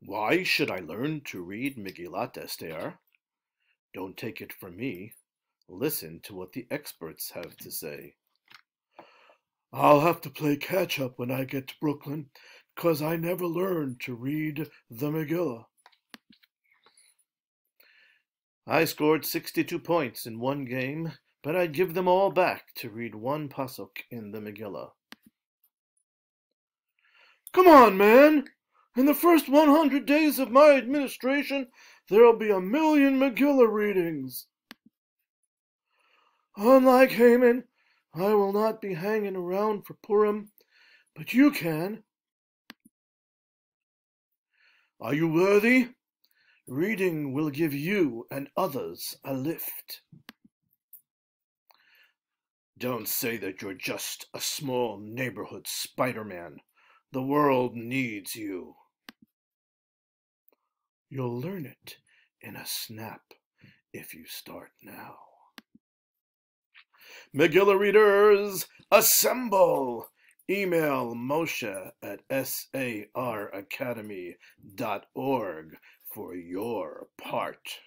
Why should I learn to read Megillat Esther? Don't take it from me. Listen to what the experts have to say. I'll have to play catch-up when I get to Brooklyn, because I never learned to read the Megillah. I scored 62 points in one game, but I'd give them all back to read one pasuk in the Megillah. Come on, man! In the first 100 days of my administration, there'll be 1,000,000 Megillah readings. Unlike Haman, I will not be hanging around for Purim, but you can. Are you worthy? Reading will give you and others a lift. Don't say that you're just a small neighborhood Spider-Man. The world needs you. You'll learn it in a snap if you start now. Megillah readers, assemble! Email Moshe at saracademy.org for your part.